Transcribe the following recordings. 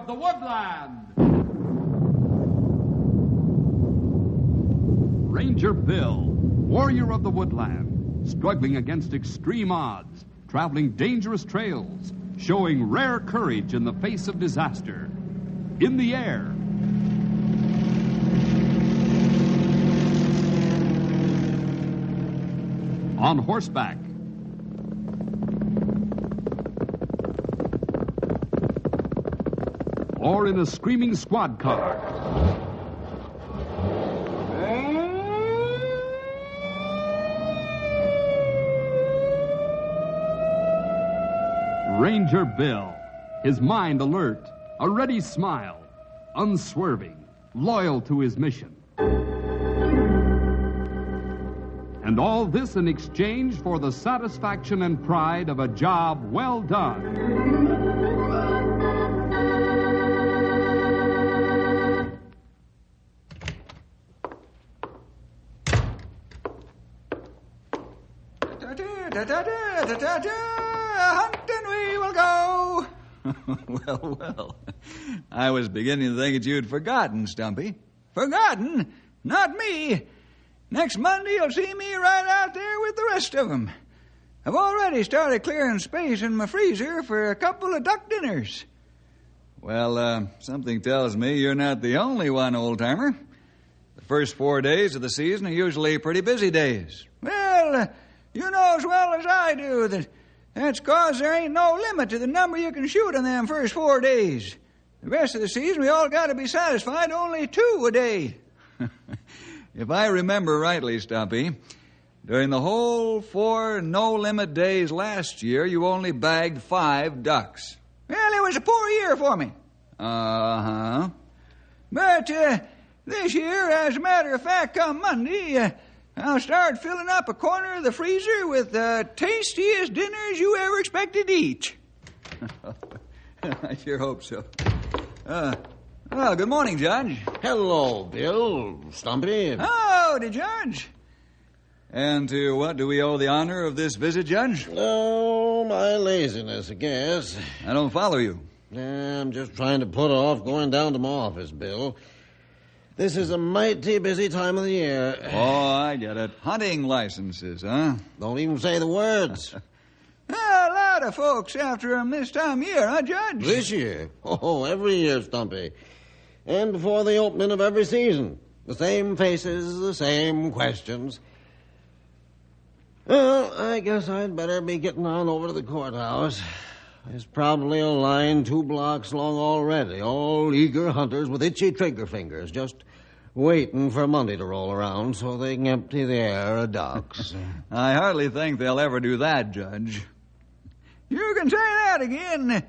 the Woodland. Ranger Bill, warrior of the woodland, struggling against extreme odds, traveling dangerous trails, showing rare courage in the face of disaster. In the air. On horseback. Or in a screaming squad car. Ranger Bill, his mind alert, a ready smile, unswerving, loyal to his mission. And all this in exchange for the satisfaction and pride of a job well done. Hunting we will go. Well. I was beginning to think that you'd forgotten, Stumpy. Forgotten? Not me. Next Monday you'll see me right out there with the rest of them. I've already started clearing space in my freezer for a couple of duck dinners. Well, something tells me you're not the only one, old-timer. The first 4 days of the season are usually pretty busy days. Well, you know as well as I do that's 'cause there ain't no limit to the number you can shoot in them first 4 days. The rest of the season, we all got to be satisfied only 2 a day. If I remember rightly, Stumpy, during the whole 4 no-limit days last year, you only bagged 5 ducks. Well, it was a poor year for me. Uh-huh. But this year, as a matter of fact, come Monday, I'll start filling up a corner of the freezer with the tastiest dinners you ever expected to eat. I sure hope so. Well, good morning, Judge. Hello, Bill. Stumpy. Howdy, Judge. And to what do we owe the honor of this visit, Judge? Oh, my laziness, I guess. I don't follow you. I'm just trying to put off going down to my office, Bill. This is a mighty busy time of the year. Oh, I get it. Hunting licenses, huh? Don't even say the words. A lot of folks after 'em this time of year, huh, Judge? This year? Oh, every year, Stumpy. And before the opening of every season. The same faces, the same questions. Well, I guess I'd better be getting on over to the courthouse. There's probably a line 2 blocks long already, all eager hunters with itchy trigger fingers, just waiting for Monday to roll around so they can empty the air of ducks. I hardly think they'll ever do that, Judge. You can say that again.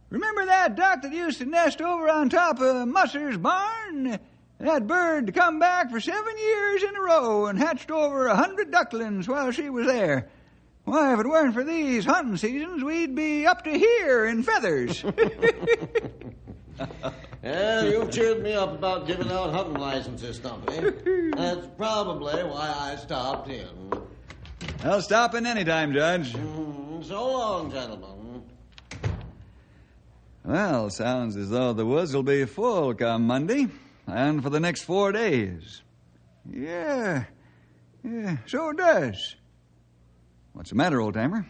Remember that duck that used to nest over on top of Musser's barn? That bird come back for 7 years in a row and hatched over 100 ducklings while she was there. Why, if it weren't for these hunting seasons, we'd be up to here in feathers. Yeah, you've cheered me up about giving out hunting licenses, Stumpy. That's probably why I stopped in. I'll stop in any time, Judge. So long, gentlemen. Well, sounds as though the woods will be full come Monday, and for the next 4 days. Yeah, so it does. What's the matter, old-timer?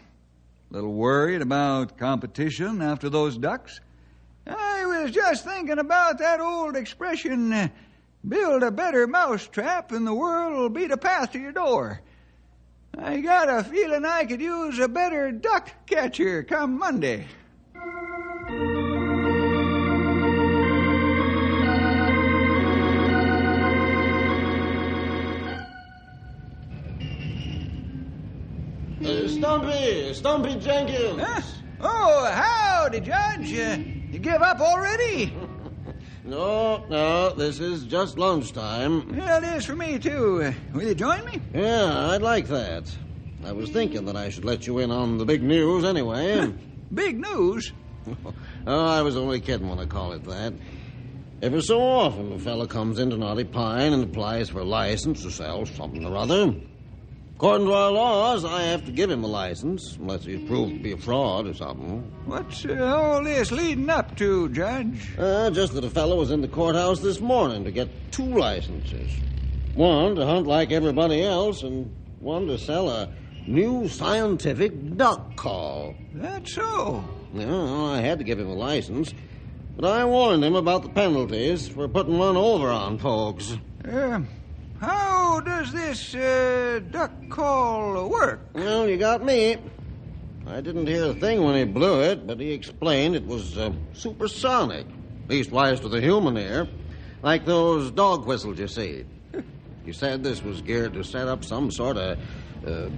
A little worried about competition after those ducks? I was just thinking about that old expression, build a better mousetrap and the world will beat a path to your door. I got a feeling I could use a better duck catcher come Monday. Stumpy Jenkins. Huh? Oh, howdy, Judge. You give up already? No, this is just lunchtime. Well, it is for me, too. Will you join me? Yeah, I'd like that. I was thinking that I should let you in on the big news anyway. Big news? Oh, I was only kidding when I call it that. Every so often, a fella comes into Knotty Pine and applies for a license to sell something or other. According to our laws, I have to give him a license, unless he's proved to be a fraud or something. What's all this leading up to, Judge? Just that a fellow was in the courthouse this morning to get 2 licenses. One to hunt like everybody else, and one to sell a new scientific duck call. That's so. Yeah, I had to give him a license, but I warned him about the penalties for putting one over on folks. How does this duck call work? Well, you got me. I didn't hear a thing when he blew it, but he explained it was supersonic. Leastwise to the human ear. Like those dog whistles you see. He said this was geared to set up some sort of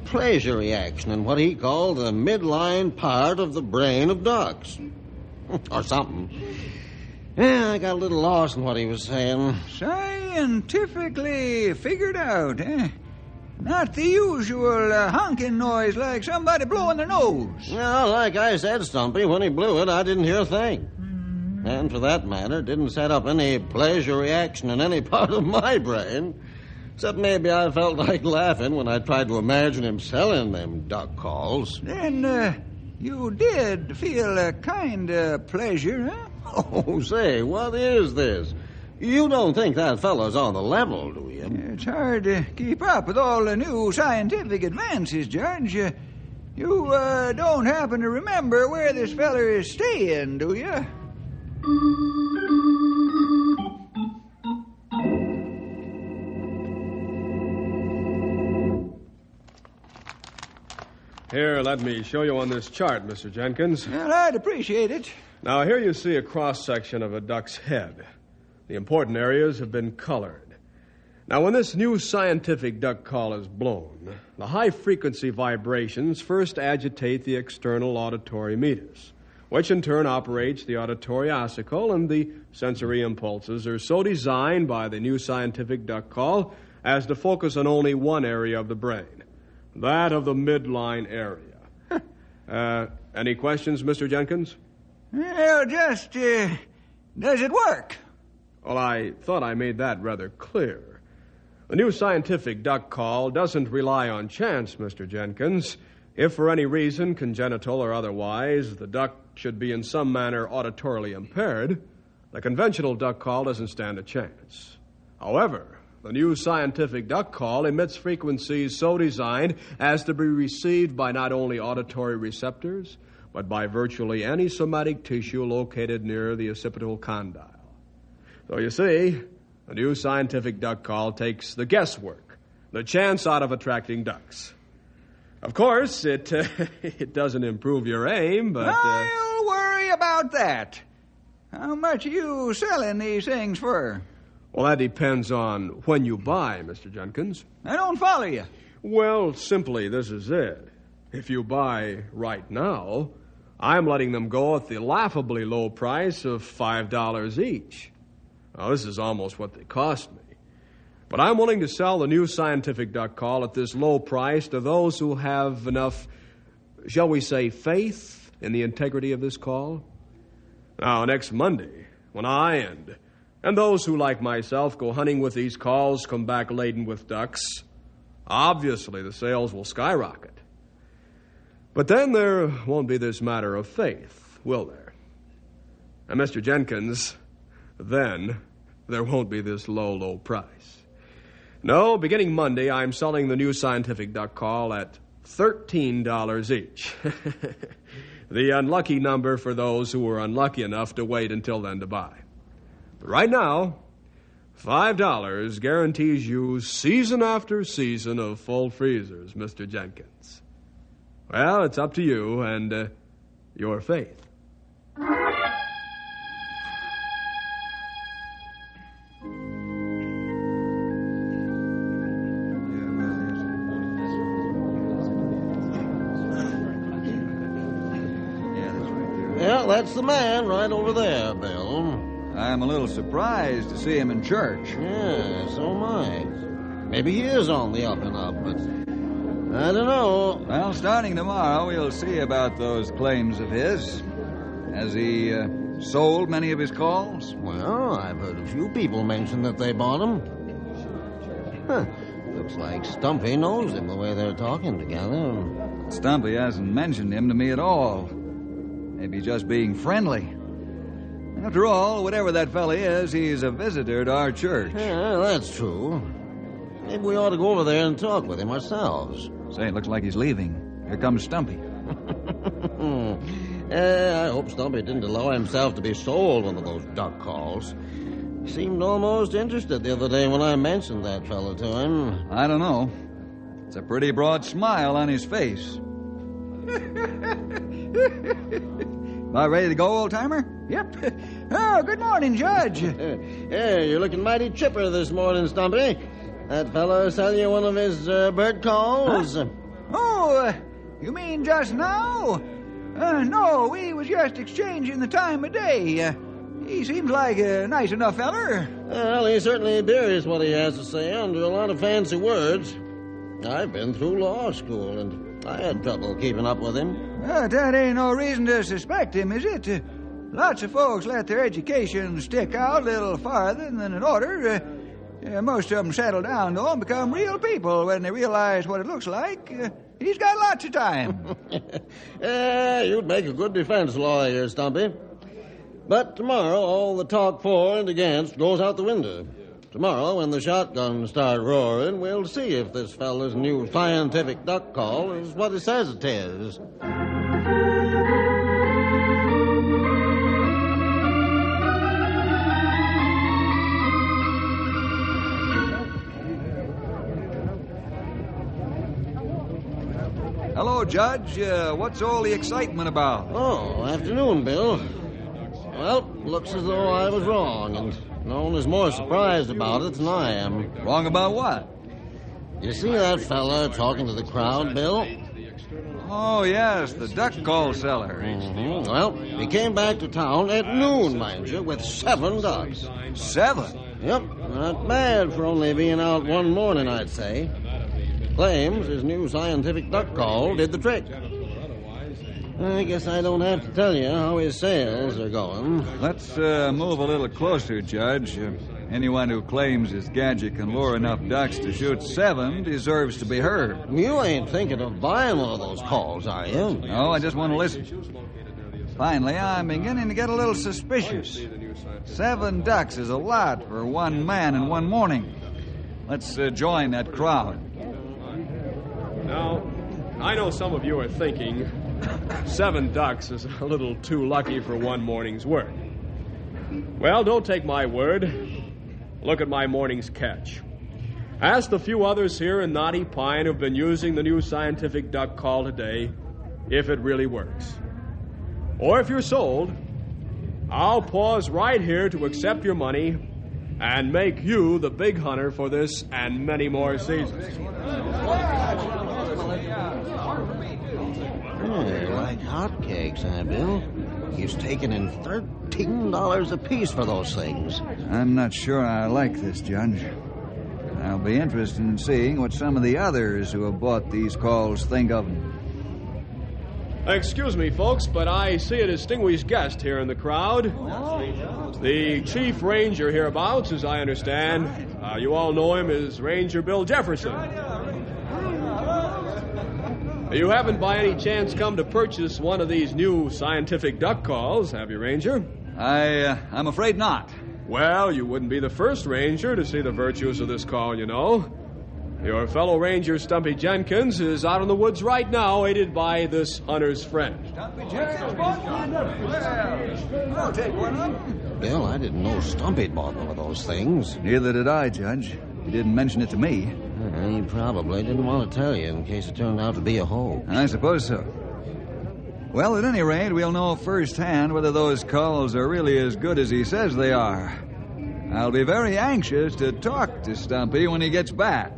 pleasure reaction in what he called the midline part of the brain of ducks. Or something. Yeah, I got a little lost in what he was saying. Scientifically figured out, eh? Not the usual honking noise like somebody blowing their nose. Well, like I said, Stumpy, when he blew it, I didn't hear a thing. And for that matter, didn't set up any pleasure reaction in any part of my brain. Except maybe I felt like laughing when I tried to imagine him selling them duck calls. Then you did feel a kind of pleasure, huh? Oh, say, what is this? You don't think that fellow's on the level, do you? It's hard to keep up with all the new scientific advances, Judge. You don't happen to remember where this feller is staying, do you? Here, let me show you on this chart, Mr. Jenkins. Well, I'd appreciate it. Now, here you see a cross-section of a duck's head. The important areas have been colored. Now, when this new scientific duck call is blown, the high-frequency vibrations first agitate the external auditory meatus, which in turn operates the auditory ossicle, and the sensory impulses are so designed by the new scientific duck call as to focus on only one area of the brain, that of the midline area. Any questions, Mr. Jenkins? Well, just, does it work? Well, I thought I made that rather clear. The new scientific duck call doesn't rely on chance, Mr. Jenkins. If for any reason, congenital or otherwise, the duck should be in some manner auditorily impaired, the conventional duck call doesn't stand a chance. However, the new scientific duck call emits frequencies so designed as to be received by not only auditory receptors, but by virtually any somatic tissue located near the occipital condyle. So you see, the new scientific duck call takes the guesswork, the chance out of attracting ducks. Of course, it doesn't improve your aim, but... I'll worry about that. How much are you selling these things for? Well, that depends on when you buy, Mr. Jenkins. I don't follow you. Well, simply, this is it. If you buy right now, I'm letting them go at the laughably low price of $5 each. Now, this is almost what they cost me. But I'm willing to sell the new scientific duck call at this low price to those who have enough, shall we say, faith in the integrity of this call. Now, next Monday, when I and those who, like myself, go hunting with these calls come back laden with ducks, obviously the sales will skyrocket. But then there won't be this matter of faith, will there? And Mr. Jenkins, then there won't be this low price. No, beginning Monday, I'm selling the new scientific duck call at $13 each. The unlucky number for those who were unlucky enough to wait until then to buy. But right now, $5 guarantees you season after season of full freezers, Mr. Jenkins. Well, it's up to you and your faith. Well, that's the man right over there, Bill. I'm a little surprised to see him in church. Yeah, so am I. Maybe he is on the up and up, but I don't know. Well, starting tomorrow, we'll see about those claims of his. Has he sold many of his calls? Well, I've heard a few people mention that they bought them. Huh. The Looks like Stumpy knows him the way they're talking together. Stumpy hasn't mentioned him to me at all. Maybe just being friendly. After all, whatever that fella is, he's a visitor to our church. Yeah, that's true. Maybe we ought to go over there and talk with him ourselves. Say, it looks like he's leaving. Here comes Stumpy. I hope Stumpy didn't allow himself to be sold one of those duck calls. He seemed almost interested the other day when I mentioned that fellow to him. I don't know. It's a pretty broad smile on his face. About ready to go, old-timer? Yep. Oh, good morning, Judge. Yeah, you're looking mighty chipper this morning, Stumpy. That fellow sell you one of his bird calls? Huh? Oh, you mean just now? No, we was just exchanging the time of day. He seems like a nice enough feller. Well, he certainly bears what he has to say under a lot of fancy words. I've been through law school, and I had trouble keeping up with him. But that ain't no reason to suspect him, is it? Lots of folks let their education stick out a little farther than it oughter. Most of them settle down, though, and become real people when they realize what it looks like. He's got lots of time. You'd make a good defense lawyer, Stumpy. But tomorrow, all the talk for and against goes out the window. Tomorrow, when the shotguns start roaring, we'll see if this fella's new scientific duck call is what it says it is. Hello, Judge. What's all the excitement about? Oh, afternoon, Bill. Well, looks as though I was wrong, and no one is more surprised about it than I am. Wrong about what? You see that fella talking to the crowd, Bill? Oh, yes, the duck call seller. Mm-hmm. Well, he came back to town at noon, mind you, with 7 ducks. 7? Yep, not bad for only being out one morning, I'd say. Claims his new scientific duck call did the trick. I guess I don't have to tell you how his sales are going. Let's move a little closer, Judge. Anyone who claims his gadget can lure enough ducks to shoot 7 deserves to be heard. You ain't thinking of buying one of those calls, are you? No, I just want to listen. Finally, I'm beginning to get a little suspicious. 7 ducks is a lot for one man in one morning. Let's join that crowd. Now, I know some of you are thinking 7 ducks is a little too lucky for one morning's work. Well, don't take my word. Look at my morning's catch. Ask the few others here in Knotty Pine who've been using the new scientific duck call today if it really works. Or if you're sold, I'll pause right here to accept your money and make you the big hunter for this and many more seasons. They're like hotcakes, huh, Bill? He's taking in $13 apiece for those things. I'm not sure I like this, Judge. I'll be interested in seeing what some of the others who have bought these calls think of them. Excuse me, folks, but I see a distinguished guest here in the crowd. The chief ranger hereabouts, as I understand. You all know him as Ranger Bill Jefferson. You haven't by any chance come to purchase one of these new scientific duck calls, have you, Ranger? I'm afraid not. Well, you wouldn't be the first ranger to see the virtues of this call, you know. Your fellow ranger, Stumpy Jenkins, is out in the woods right now, aided by this hunter's friend. Stumpy Jenkins bought one. Well, I'll take one of them. Bill, I didn't know Stumpy bought one of those things. Neither did I, Judge. He didn't mention it to me. He probably didn't want to tell you in case it turned out to be a hoax. I suppose so. Well, at any rate, we'll know firsthand whether those calls are really as good as he says they are. I'll be very anxious to talk to Stumpy when he gets back.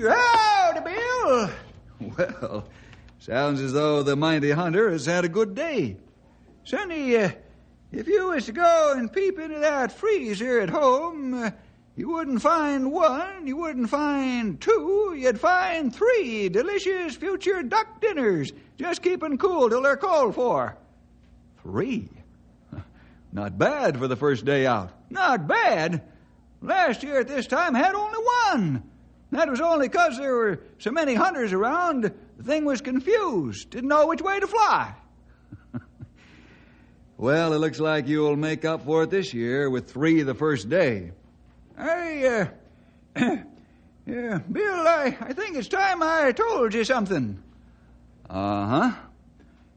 Howdy, Bill. Well, sounds as though the mighty hunter has had a good day. Sonny, if you was to go and peep into that freezer at home, You wouldn't find one, you wouldn't find two, you'd find 3 delicious future duck dinners, just keeping cool till they're called for. 3? Not bad for the first day out. Not bad? Last year at this time had only 1. That was only 'cause there were so many hunters around, the thing was confused, didn't know which way to fly. Well, it looks like you'll make up for it this year with 3 the first day. Bill, I think it's time I told you something. Uh-huh.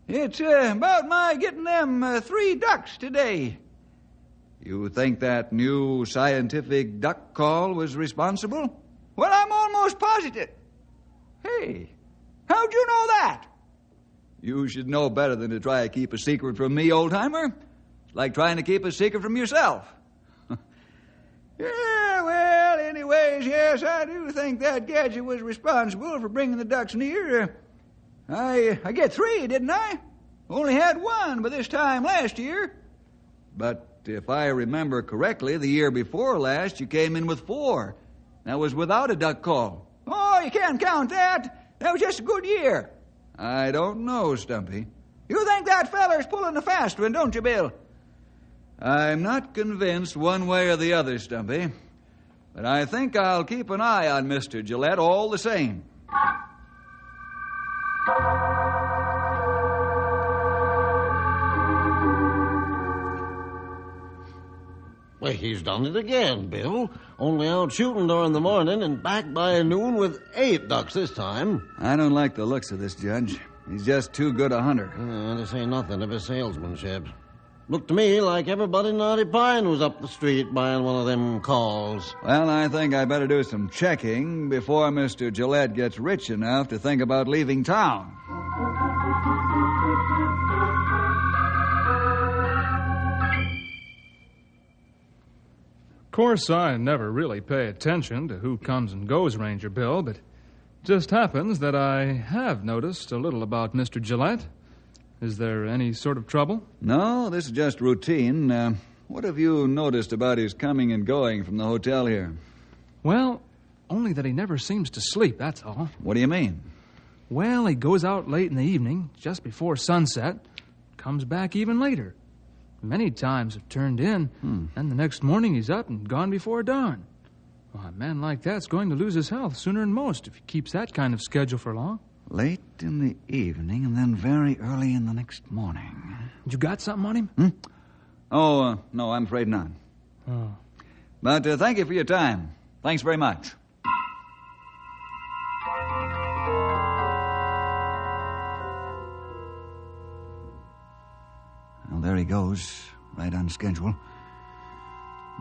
It's about my getting them 3 ducks today. You think that new scientific duck call was responsible? Well, I'm almost positive. Hey, how'd you know that? You should know better than to try to keep a secret from me, old-timer. It's like trying to keep a secret from yourself. Yeah, well, anyways, yes, I do think that gadget was responsible for bringing the ducks near. I get 3, didn't I? Only had 1 by this time last year. But if I remember correctly, the year before last, you came in with 4. That was without a duck call. Oh, you can't count that. That was just a good year. I don't know, Stumpy. You think that feller's pulling a fast one, don't you, Bill? I'm not convinced one way or the other, Stumpy. But I think I'll keep an eye on Mr. Gillette all the same. Well, he's done it again, Bill. Only out shooting during the morning and back by noon with 8 ducks this time. I don't like the looks of this judge. He's just too good a hunter. To say nothing of his salesmanship. Looked to me like everybody in Knotty Pine was up the street buying one of them calls. Well, I think I better do some checking before Mr. Gillette gets rich enough to think about leaving town. Of course, I never really pay attention to who comes and goes, Ranger Bill, but it just happens that I have noticed a little about Mr. Gillette. Is there any sort of trouble? No, this is just routine. What have you noticed about his coming and going from the hotel here? Well, only that he never seems to sleep, that's all. What do you mean? Well, he goes out late in the evening, just before sunset, comes back even later. Many times have turned in, and the next morning he's up and gone before dawn. Well, a man like that's going to lose his health sooner than most if he keeps that kind of schedule for long. Late in the evening and then very early in the next morning. You got something on him? Oh, no, I'm afraid not. Oh. But thank you for your time. Thanks very much. Well, there he goes, right on schedule.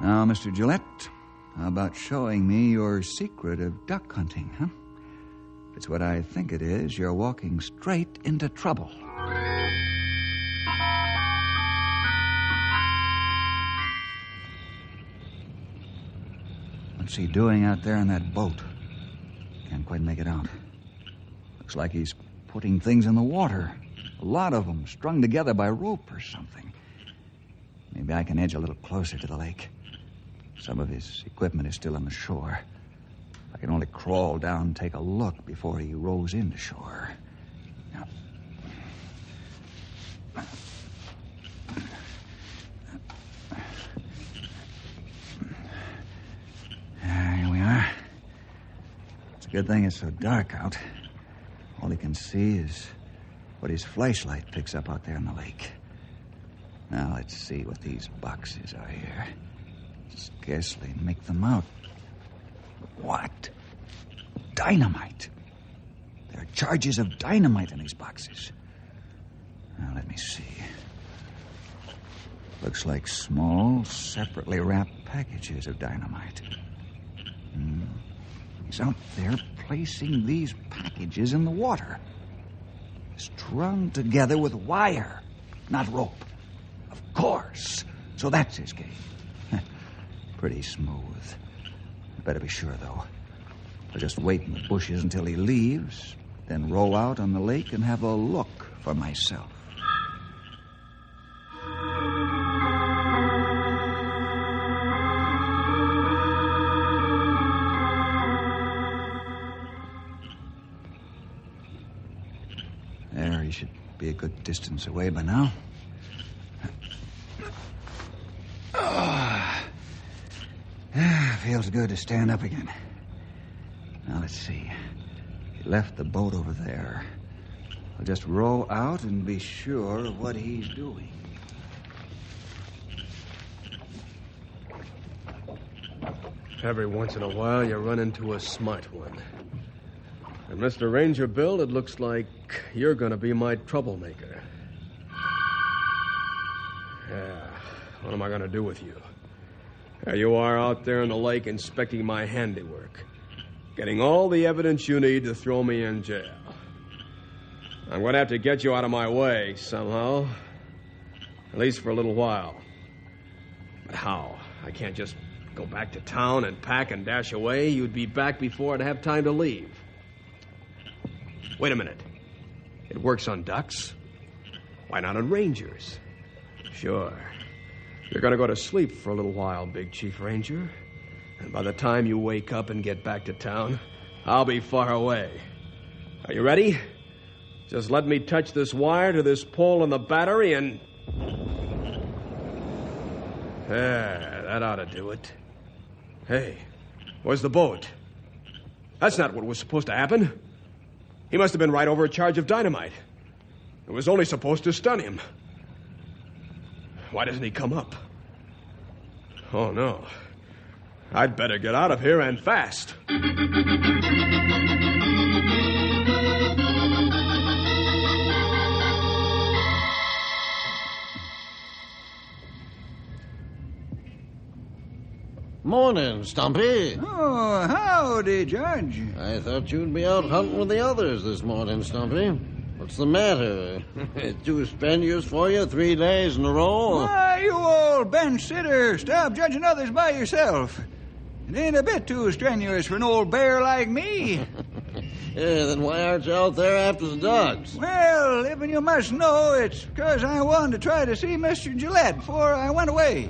Now, Mr. Gillette, how about showing me your secret of duck hunting, huh? If it's what I think it is, you're walking straight into trouble. What's he doing out there in that boat? Can't quite make it out. Looks like he's putting things in the water. A lot of them strung together by rope or something. Maybe I can edge a little closer to the lake. Some of his equipment is still on the shore. I can only crawl down and take a look before he rows into shore. Now. Here we are. It's a good thing it's so dark out. All he can see is what his flashlight picks up out there in the lake. Now, let's see what these boxes are here. Scarcely make them out. What? Dynamite. There are charges of dynamite in these boxes. Now, let me see. Looks like small, separately wrapped packages of dynamite. He's out there placing these packages in the water. Strung together with wire, not rope. Of course. So that's his game. Pretty smooth. Better be sure, though. I'll just wait in the bushes until he leaves, then row out on the lake and have a look for myself. should be a good distance away by now. Feels good to stand up again. Now, let's see. He left the boat over there. I'll just row out and be sure of what he's doing. Every once in a while, you run into a smart one. And Mr. Ranger Bill, it looks like you're going to be my troublemaker. Yeah, what am I going to do with you? There you are out there in the lake inspecting my handiwork, getting all the evidence you need to throw me in jail. I'm going to have to get you out of my way somehow, at least for a little while. But how? I can't just go back to town and pack and dash away. You'd be back before I'd have time to leave. Wait a minute. It works on ducks. Why not on rangers? Sure. You're going to go to sleep for a little while, Big Chief Ranger. And by the time you wake up and get back to town, I'll be far away. Are you ready? Just let me touch this wire to this pole in the battery and... There, that ought to do it. Hey, where's the boat? That's not what was supposed to happen. He must have been right over a charge of dynamite. It was only supposed to stun him. Why doesn't he come up? Oh, no. I'd better get out of here and fast. Morning, Stumpy. Oh, howdy, Judge. I thought you'd be out hunting with the others this morning, Stumpy. What's the matter? Too strenuous for you 3 days in a row? Why, you old bench sitter, stop judging others by yourself. It ain't a bit too strenuous for an old bear like me. Yeah, then why aren't you out there after the ducks? Well, even you must know, it's because I wanted to try to see Mr. Gillette before I went away.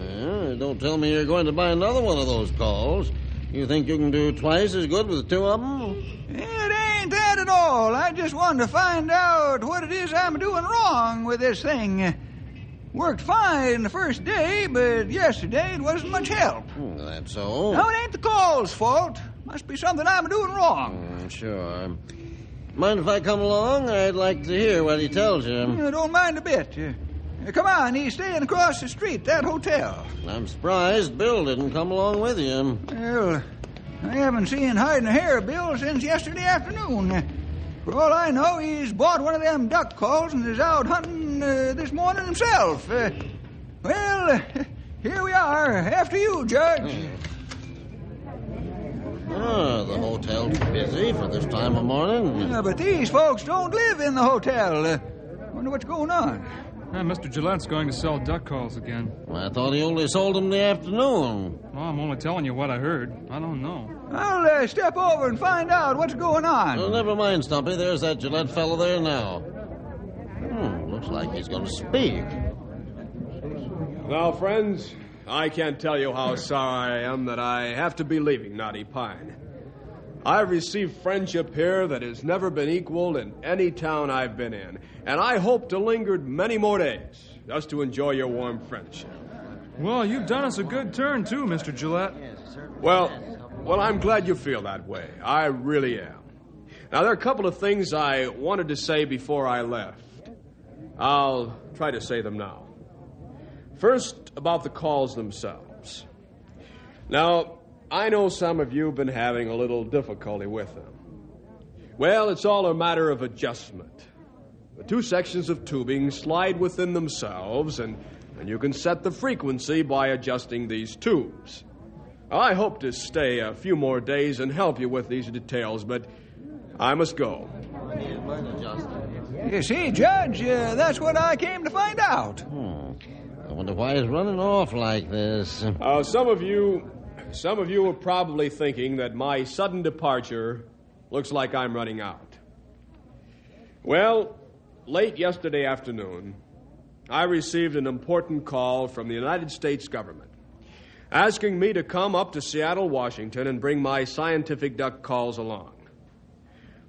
Don't tell me you're going to buy another one of those calls. You think you can do twice as good with 2 of them? It ain't that at all. I just wanted to find out what it is I'm doing wrong with this thing. Worked fine the first day, but yesterday it wasn't much help. That's so. No, it ain't the call's fault. Must be something I'm doing wrong. Sure. Mind if I come along? I'd like to hear what he tells you. Don't mind a bit. Come on, he's staying across the street, that hotel. I'm surprised Bill didn't come along with you. Well, I haven't seen hide nor hair of Bill since yesterday afternoon. For all I know, he's bought one of them duck calls and is out hunting this morning himself. Well, here we are. After you, Judge. The hotel's busy for this time of morning. Yeah, but these folks don't live in the hotel. Wonder what's going on. Mr. Gillette's going to sell duck calls again. I thought he only sold them in the afternoon. Well, I'm only telling you what I heard. I don't know. I'll step over and find out what's going on. Oh, never mind, Stumpy. There's that Gillette fellow there now. Looks like he's going to speak. Well, friends, I can't tell you how sorry I am that I have to be leaving Knotty Pine. I've received friendship here that has never been equaled in any town I've been in, and I hope to linger many more days just to enjoy your warm friendship. Well, you've done us a good turn, too, Mr. Gillette. Well, I'm glad you feel that way. I really am. Now, there are a couple of things I wanted to say before I left. I'll try to say them now. First, about the calls themselves. Now, I know some of you have been having a little difficulty with them. Well, it's all a matter of adjustment. The 2 sections of tubing slide within themselves, and you can set the frequency by adjusting these tubes. I hope to stay a few more days and help you with these details, but I must go. You see, Judge, that's what I came to find out. I wonder why he's running off like this. Some of you are probably thinking that my sudden departure looks like I'm running out. Well, late yesterday afternoon, I received an important call from the United States government asking me to come up to Seattle, Washington, and bring my scientific duck calls along.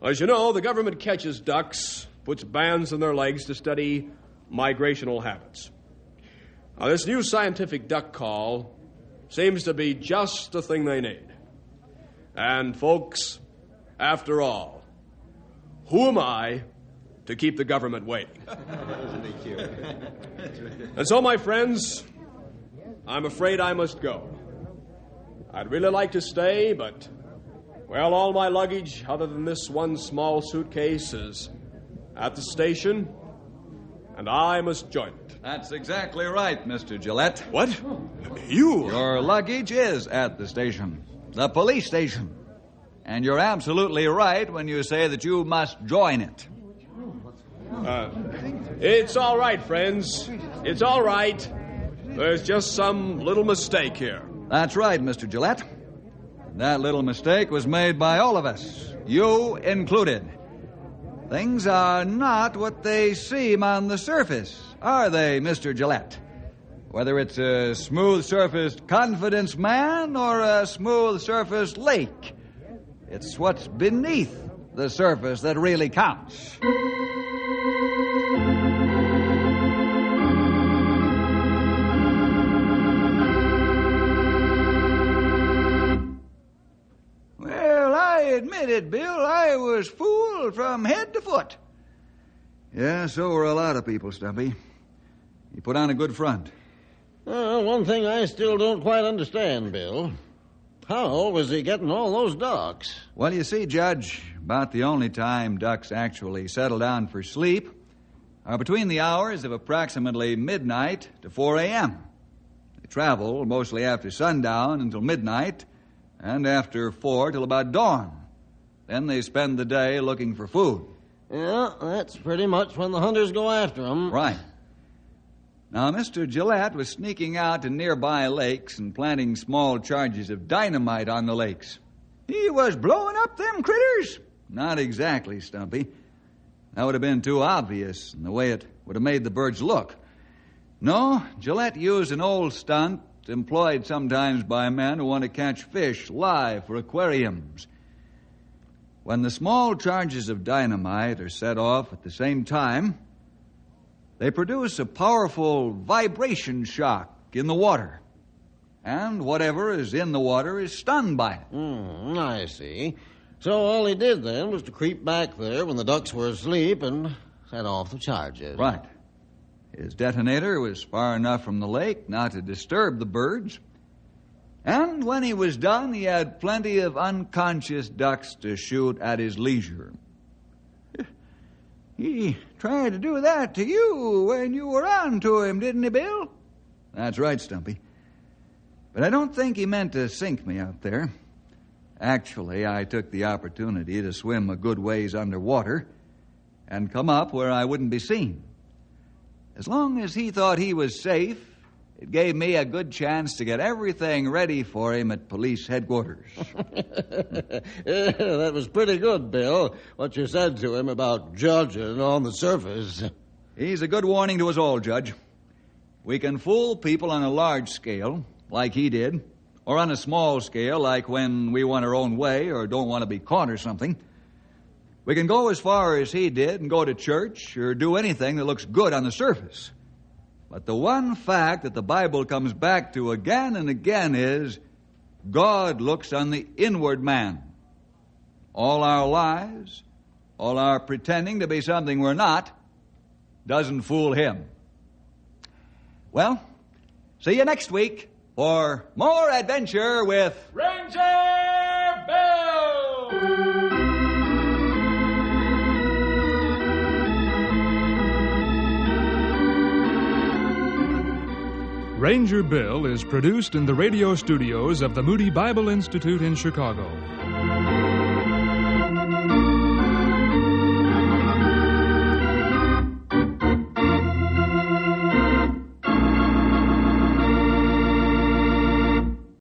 As you know, the government catches ducks puts bands on their legs to study migrational habits. Now, this new scientific duck call seems to be just the thing they need. And, folks, after all, who am I to keep the government waiting? And so, my friends, I'm afraid I must go. I'd really like to stay, but, well, all my luggage, other than this one small suitcase, is at the station, and I must join it. That's exactly right, Mr. Gillette. What? You? Your luggage is at the station, the police station. And you're absolutely right when you say that you must join it. It's all right, friends. It's all right. There's just some little mistake here. That's right, Mr. Gillette. That little mistake was made by all of us, you included. Things are not what they seem on the surface, are they, Mr. Gillette? Whether it's a smooth-surfaced confidence man or a smooth-surfaced lake, it's what's beneath the surface that really counts. Well, I admit it, Bill. I was fooled from head to foot. Yeah, so were a lot of people, Stumpy. You put on a good front. Well, one thing I still don't quite understand, Bill. How was he getting all those ducks? Well, you see, Judge, about the only time ducks actually settle down for sleep are between the hours of approximately midnight to 4 a.m. They travel mostly after sundown until midnight, and after 4 till about dawn. Then they spend the day looking for food. Yeah, that's pretty much when the hunters go after them. Right. Now, Mr. Gillette was sneaking out to nearby lakes and planting small charges of dynamite on the lakes. He was blowing up them critters? Not exactly, Stumpy. That would have been too obvious in the way it would have made the birds look. No, Gillette used an old stunt employed sometimes by men who want to catch fish live for aquariums. When the small charges of dynamite are set off at the same time, they produce a powerful vibration shock in the water. And whatever is in the water is stunned by it. I see. So all he did then was to creep back there when the ducks were asleep and set off the charges. Right. His detonator was far enough from the lake not to disturb the birds. And when he was done, he had plenty of unconscious ducks to shoot at his leisure. He tried to do that to you when you were on to him, didn't he, Bill? That's right, Stumpy. But I don't think he meant to sink me out there. Actually, I took the opportunity to swim a good ways underwater and come up where I wouldn't be seen. As long as he thought he was safe, it gave me a good chance to get everything ready for him at police headquarters. That was pretty good, Bill, what you said to him about judging on the surface. He's a good warning to us all, Judge. We can fool people on a large scale, like he did, or on a small scale, like when we want our own way or don't want to be caught or something. We can go as far as he did and go to church or do anything that looks good on the surface. But the one fact that the Bible comes back to again and again is God looks on the inward man. All our lies, all our pretending to be something we're not, doesn't fool him. Well, see you next week for more adventure with Ranger Bill! Ranger Bill is produced in the radio studios of the Moody Bible Institute in Chicago.